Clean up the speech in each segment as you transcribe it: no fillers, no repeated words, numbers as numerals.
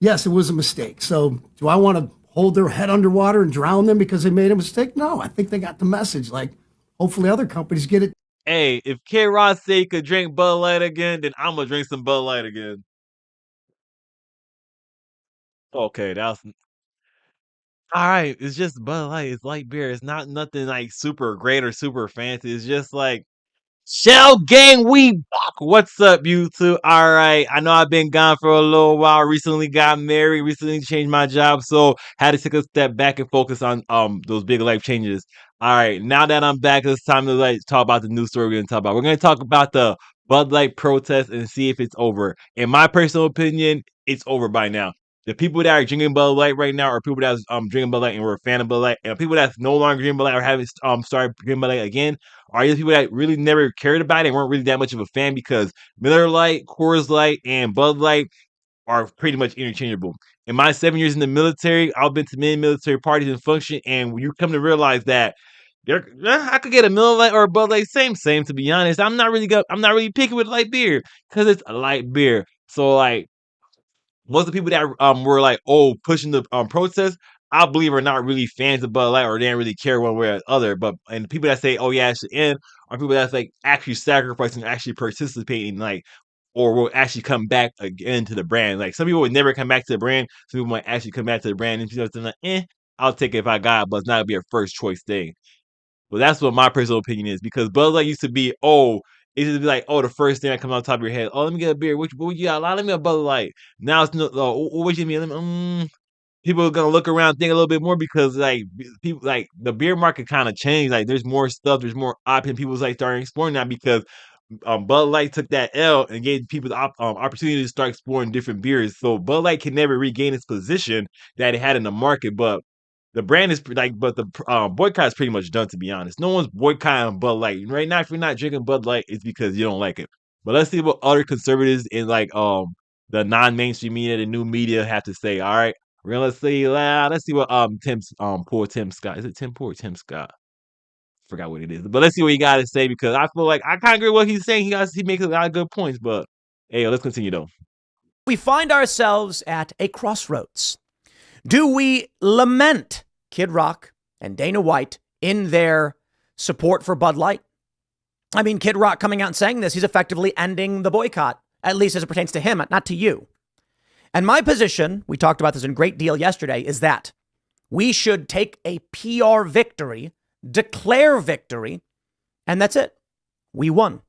Yes, it was a mistake. So do I want to hold their head underwater and drown them because they made a mistake? No, I think they got the message. Like, hopefully other companies get it. Hey, if Kid Rock said he could drink Bud Light again, then I'm gonna drink some Bud Light again. Okay, that's all right. It's just Bud Light. It's light beer. It's not nothing like super great or super fancy. It's just like Shell Gang, we back. What's up, YouTube? All right. I know I've been gone for a little while. Recently got married, recently changed my job, so had to take a step back and focus on those big life changes. All right, now that I'm back, it's time to like talk about the new story we're gonna talk about. We're gonna talk about the Bud Light protest and see if it's over. In my personal opinion, it's over by now. The people that are drinking Bud Light right now are people that's drinking Bud Light and were a fan of Bud Light, and people that's no longer drinking Bud Light or haven't started drinking Bud Light again are either people that really never cared about it and weren't really that much of a fan because Miller Lite, Coors Light, and Bud Light are pretty much interchangeable. In my 7 years in the military, I've been to many military parties and functions, and you come to realize that I could get a Miller Lite or a Bud Light, same. To be honest, I'm not really picky with light beer because it's a light beer. So like most of the people that were like pushing the protest, I believe are not really fans of Bud Light or they didn't really care one way or the other. But and the people that say yeah it should end are people that's like actually sacrificing, actually participating, like or will actually come back again to the brand. Like some people would never come back to the brand, some people might actually come back to the brand and people are like I'll take it if I got it, but it's not gonna be a first choice thing. But that's what my personal opinion is because Bud Light used to be it used to be like the first thing that comes on top of your head. Oh, let me get a beer. What you got? Let me get a Bud Light. Now it's no. What you mean? People are gonna look around, think a little bit more because like people like the beer market kind of changed. Like there's more stuff, there's more options. People's like starting exploring now because Bud Light took that L and gave people the opportunity to start exploring different beers. So Bud Light can never regain its position that it had in the market, but the brand is but the boycott is pretty much done. To be honest, no one's boycotting Bud Light right now. If you're not drinking Bud Light, it's because you don't like it. But let's see what other conservatives in like the non-mainstream media, the new media, have to say. All right, we're gonna see. Let's see what Tim Scott, is it Tim Poor or Tim Scott? Forgot what it is, but let's see what he got to say because I feel like I kind of agree with what he's saying. He makes a lot of good points, but hey, let's continue though. We find ourselves at a crossroads. Do we lament Kid Rock and Dana White in their support for Bud Light? I mean, Kid Rock coming out and saying this, he's effectively ending the boycott, at least as it pertains to him, not to you. And my position, we talked about this in great deal yesterday, is that we should take a PR victory, declare victory, and that's it. We won.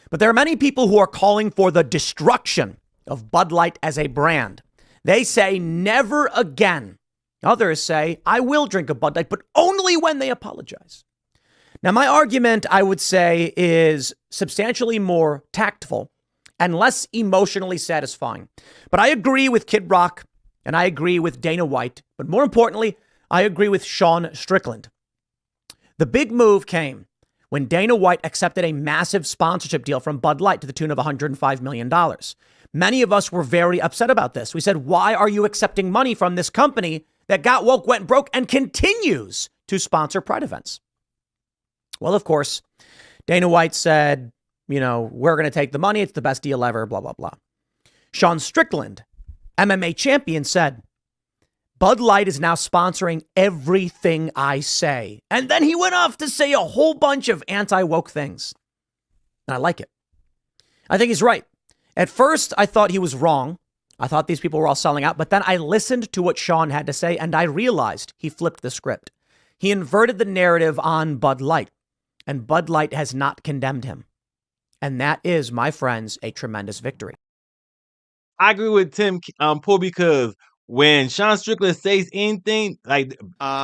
But there are many people who are calling for the destruction of Bud Light as a brand. They say never again. Others say, I will drink a Bud Light, but only when they apologize. Now, my argument, I would say, is substantially more tactful and less emotionally satisfying. But I agree with Kid Rock and I agree with Dana White. But more importantly, I agree with Sean Strickland. The big move came when Dana White accepted a massive sponsorship deal from Bud Light to the tune of $105 million. Many of us were very upset about this. We said, why are you accepting money from this company that got woke, went broke, and continues to sponsor Pride events? Well, of course, Dana White said, we're going to take the money. It's the best deal ever, blah, blah, blah. Sean Strickland, MMA champion, said, Bud Light is now sponsoring everything I say. And then he went off to say a whole bunch of anti-woke things. And I like it. I think he's right. At first, I thought he was wrong. I thought these people were all selling out. But then I listened to what Sean had to say, and I realized he flipped the script. He inverted the narrative on Bud Light, and Bud Light has not condemned him. And that is, my friends, a tremendous victory. I agree with Tim Pool because when Sean Strickland says anything, like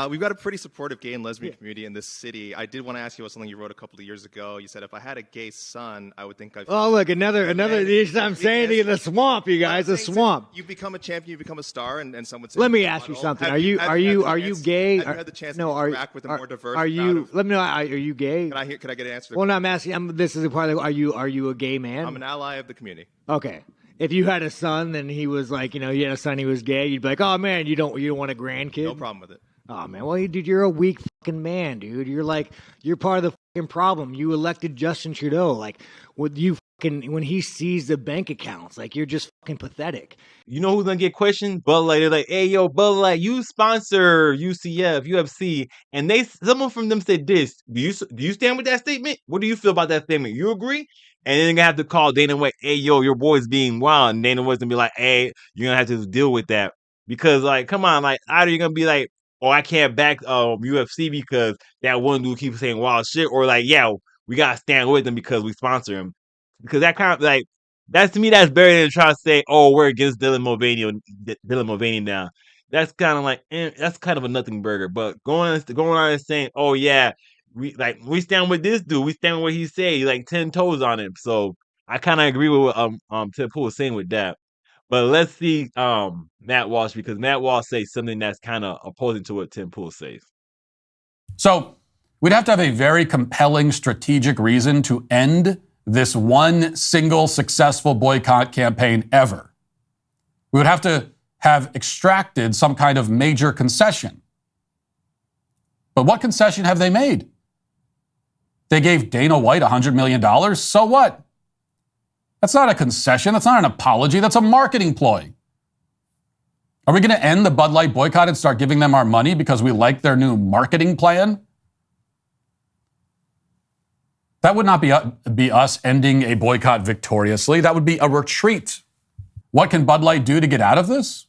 we've got a pretty supportive gay and lesbian community in this city. I did want to ask you about something you wrote a couple of years ago. You said if I had a gay son, I would think I'd. Oh, look, another. I'm saying to you, the swamp, you guys, the swamp. You become a champion, you become a star, and someone says. Let me ask you something. Are you gay? Have you had the chance to interact with a more diverse? Are you? Let me know. Are you gay? Could I get an answer? Well, no, I'm asking. This is a part of. Are you a gay man? I'm an ally of the community. Okay. If you had a son and he was like, you had a son, he was gay, you'd be like, oh man, you don't want a grandkid? No problem with it. Oh man, well, dude, you're a weak fucking man, dude. You're part of the fucking problem. You elected Justin Trudeau, like when he sees the bank accounts, like you're just fucking pathetic. You know who's gonna get questioned? Bud Light. They're like, "Hey, yo, Bud Light, you sponsor UCF, UFC," and someone from them said this. Do you stand with that statement? What do you feel about that statement? You agree? And then they're gonna have to call Dana White. Hey, yo, your boy's being wild, and Dana White's gonna be like, "Hey, you're gonna have to deal with that because, like, come on, like, either you're gonna be like, oh, I can't back UFC because that one dude keeps saying wild shit, or like, yeah, we gotta stand with him because we sponsor him." Because that kind of like that's to me, that's better than trying to say, "Oh, we're against Dylan Mulvaney now." That's kind of like that's kind of a nothing burger. But going on and saying, "Oh yeah, we stand with this dude. We stand with what he said. He like 10 toes on him." So I kind of agree with what Tim Pool was saying with that. But let's see Matt Walsh, because Matt Walsh says something that's kind of opposing to what Tim Pool says. So we'd have to have a very compelling strategic reason to end this one single successful boycott campaign ever. We would have to have extracted some kind of major concession. But what concession have they made? They gave Dana White $100 million. So what? That's not a concession. That's not an apology. That's a marketing ploy. Are we going to end the Bud Light boycott and start giving them our money because we like their new marketing plan? That would not be us ending a boycott victoriously. That would be a retreat. What can Bud Light do to get out of this?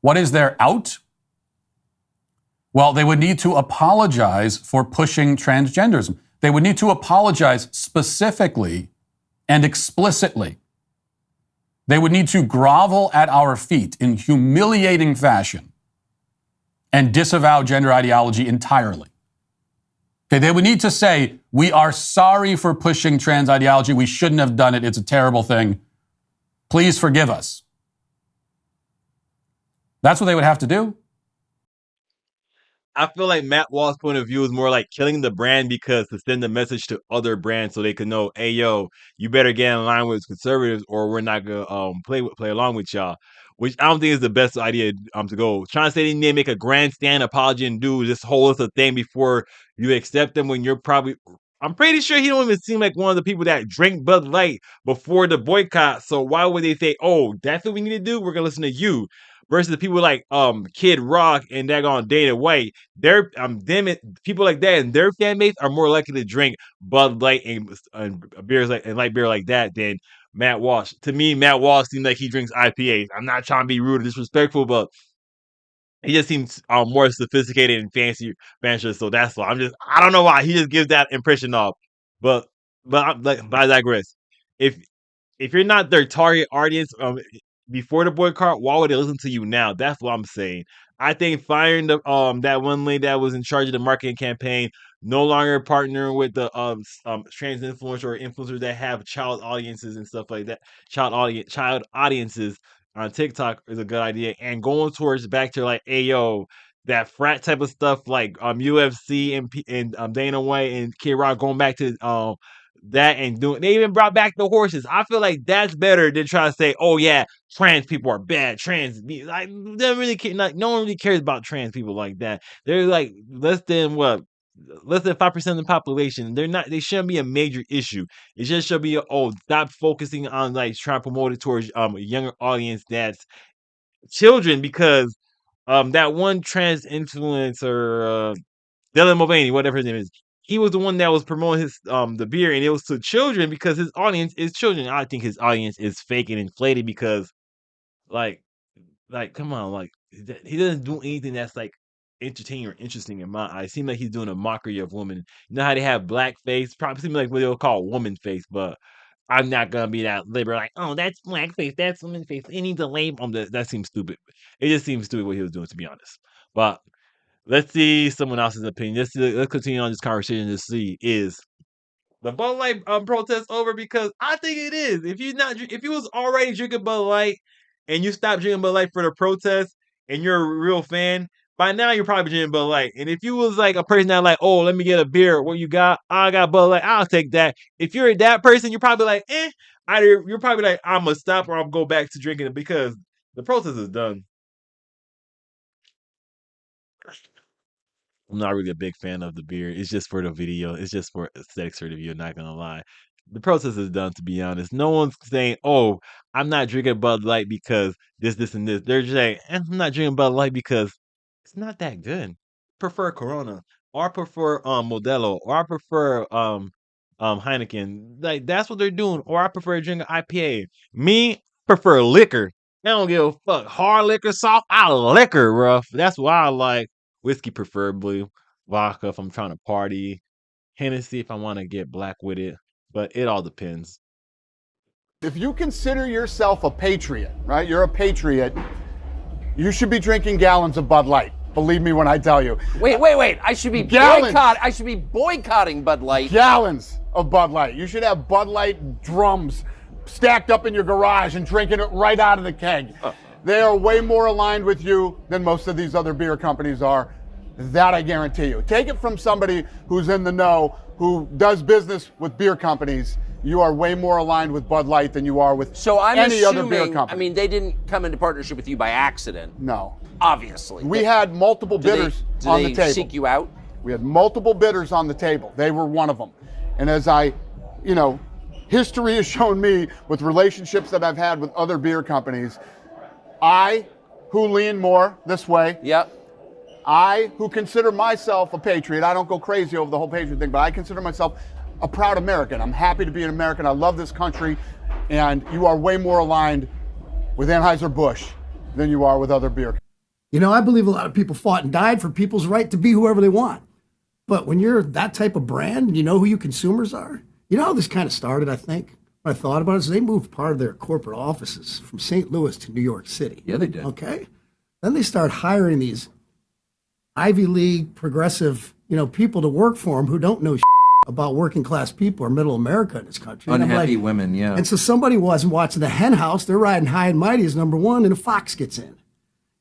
What is their out? Well, they would need to apologize for pushing transgenderism. They would need to apologize specifically and explicitly. They would need to grovel at our feet in humiliating fashion and disavow gender ideology entirely. Okay, they would need to say, we are sorry for pushing trans ideology. We shouldn't have done it. It's a terrible thing. Please forgive us. That's what they would have to do. I feel like Matt Wall's point of view is more like killing the brand because to send a message to other brands so they can know, hey yo, you better get in line with conservatives or we're not gonna play along with y'all. Which I don't think is the best idea to go. Trying to say they need to make a grandstand apology and do this whole other thing before you accept them when you're probably I'm pretty sure he don't even seem like one of the people that drink Bud Light before the boycott. So why would they say, oh, that's what we need to do? We're gonna listen to you. Versus the people like Kid Rock and daggone Dana White, they're people like that and their fan base are more likely to drink Bud Light and beers like and light beer like that than Matt Walsh. To me, Matt Walsh seems like he drinks IPAs. I'm not trying to be rude or disrespectful, but he just seems more sophisticated and fancier. So that's why I don't know why he just gives that impression off. But but I digress. If if you're not their target audience before the boycott, why would they listen to you now? That's what I'm saying. I think firing the that one lady that was in charge of the marketing campaign, no longer partnering with the trans influencer or influencers that have child audiences and stuff like that, child audiences on TikTok is a good idea. And going towards back to like, hey yo, that frat type of stuff like UFC and Dana White and Kid Rock going back to that and doing they even brought back the horses. I feel like that's better than trying to say, oh yeah, trans people are bad. Like they don't really care, like, no one really cares about trans people like that. They're like less than 5% of the population. They shouldn't be a major issue. It just should be stop focusing on like trying to promote it towards a younger audience that's children because that one trans influencer Dylan Mulvaney, whatever his name is, he was the one that was promoting his the beer, and it was to children because his audience is children. I think his audience is fake and inflated because, like, come on, like he doesn't do anything that's like entertaining or interesting in my eyes. It seems like he's doing a mockery of women. You know how they have blackface? Probably seems like what they'll call woman face, but I'm not gonna be that liberal. Like, oh, that's blackface, that's woman face. It needs a label. That seems stupid. It just seems stupid what he was doing, to be honest. But let's see someone else's opinion. Let's continue on this conversation to see is the Bud Light protest over because I think it is. If you was already drinking Bud Light and you stopped drinking Bud Light for the protest and you're a real fan, by now you're probably drinking Bud Light. And if you was like a person that like, oh, let me get a beer. What you got? I got Bud Light. I'll take that. If you're that person, you're probably like, Either you're probably like, I'm gonna stop or I'm gonna go back to drinking it because the protest is done. I'm not really a big fan of the beer. It's just for the video. It's just for aesthetics for the video. Not gonna lie. the process is done, to be honest. No one's saying, "Oh, I'm not drinking Bud Light because this, and this." They're just saying, "I'm not drinking Bud Light because it's not that good. Prefer Corona, or I prefer Modelo, or I prefer Heineken." Like that's what they're doing. Or I prefer drinking IPA. Me prefer liquor. I don't give a fuck. Hard liquor, soft, I liquor, rough. That's why I like whiskey, preferably vodka if I'm trying to party. Hennessy if I want to get black with it, but it all depends. If you consider yourself a patriot, right? You're a patriot. You should be drinking gallons of Bud Light. Believe me when I tell you. Wait. I should be boycotting Bud Light. Gallons of Bud Light. You should have Bud Light drums stacked up in your garage and drinking it right out of the keg. They are way more aligned with you than most of these other beer companies are. That I guarantee you. Take it from somebody who's in the know, who does business with beer companies. You are way more aligned with Bud Light than you are with So I'm any assuming, other beer company. I mean, they didn't come into partnership with you by accident. No. Obviously. We had multiple bidders on the Did table. they seek you out? We had multiple bidders on the table. They were one of them. And as history has shown me with relationships that I've had with other beer companies, I, who lean more this way, Yep. I, who consider myself a patriot, I don't go crazy over the whole patriot thing, but I consider myself a proud American. I'm happy to be an American. I love this country. And you are way more aligned with Anheuser-Busch than you are with other beer companies. I believe a lot of people fought and died for people's right to be whoever they want. But when you're that type of brand, and you know who your consumers are. You know how this kind of started, I think? What I thought about it is they moved part of their corporate offices from St. Louis to New York City. Yeah, they did. Okay. Then they start hiring these Ivy League progressive, people to work for them who don't know about working class people or middle America in this country. And I'm Unhappy like, women, yeah. And so somebody wasn't watching the hen house. They're riding high and mighty as number one, and a fox gets in.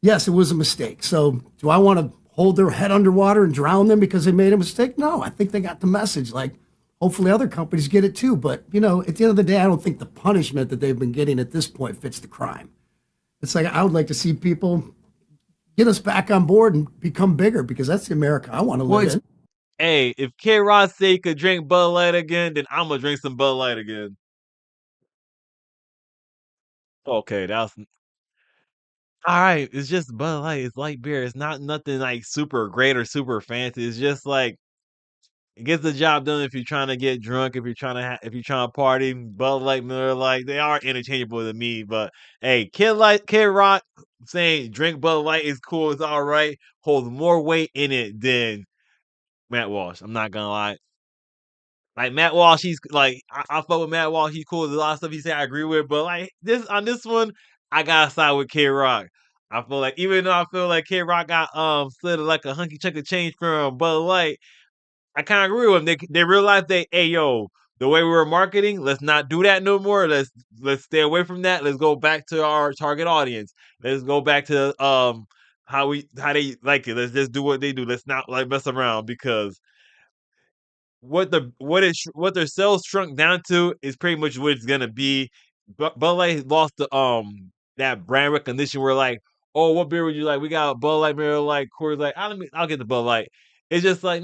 Yes, it was a mistake. So do I want to hold their head underwater and drown them because they made a mistake? No, I think they got the message. Like, hopefully other companies get it too. But, at the end of the day, I don't think the punishment that they've been getting at this point fits the crime. It's like I would like to see people get us back on board and become bigger, because that's the America I want to live in. Hey, if K-Rod say he could drink Bud Light again, then I'm gonna drink some Bud Light again. Okay, that's all right. It's just Bud Light. It's light beer. It's not nothing like super great or super fancy. It's just like it gets the job done if you're trying to get drunk, if you're trying to if you're trying to party. Bud Light, Miller Lite, they are interchangeable to me. But hey, Kid Rock saying drink Bud Light is cool. It's all right. Holds more weight in it than Matt Walsh. I'm not gonna lie. Like Matt Walsh, he's like I fuck with Matt Walsh. He's cool. There's a lot of stuff he said I agree with, but like this one, I gotta side with Kid Rock. I feel like even though I feel like Kid Rock got slid like a hunky chunk of change from Bud Light, I kind of agree with them. They realized hey yo, the way we were marketing, let's not do that no more. Let's stay away from that. Let's go back to our target audience. Let's go back to how they like it. Let's just do what they do. Let's not like mess around, because what their sales shrunk down to is pretty much what it's gonna be. Bud Light lost the that brand recognition. Where like, oh, what beer would you like? We got Bud Light, Miller Lite, Coors Light. I'll get the Bud Light. It's just like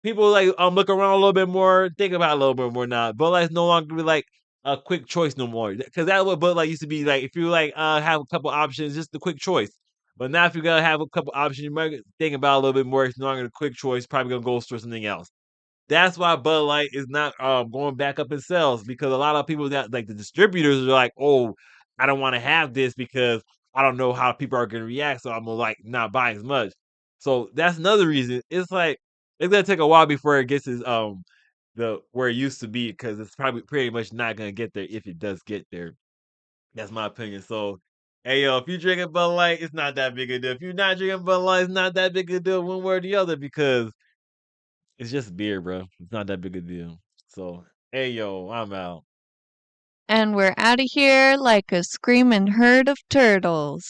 people like look around a little bit more, think about it a little bit more now. Bud Light's no longer be like a quick choice no more, because that's what Bud Light used to be like. If you like have a couple options, just a quick choice. But now if you gotta have a couple options, you might think about it a little bit more. It's no longer a quick choice. Probably gonna go for something else. That's why Bud Light is not going back up in sales, because a lot of people that like the distributors are like, oh, I don't want to have this because I don't know how people are going to react, so I'm gonna like not buy as much. So that's another reason. It's like it's gonna take a while before it gets the where it used to be, because it's probably pretty much not gonna get there if it does get there. That's my opinion. So hey yo, if you drinking Bud Light, it's not that big a deal. If you're not drinking Bud Light, it's not that big a deal one way or the other, because it's just beer, bro. It's not that big a deal. So, hey, yo, I'm out. And we're out of here like a screaming herd of turtles.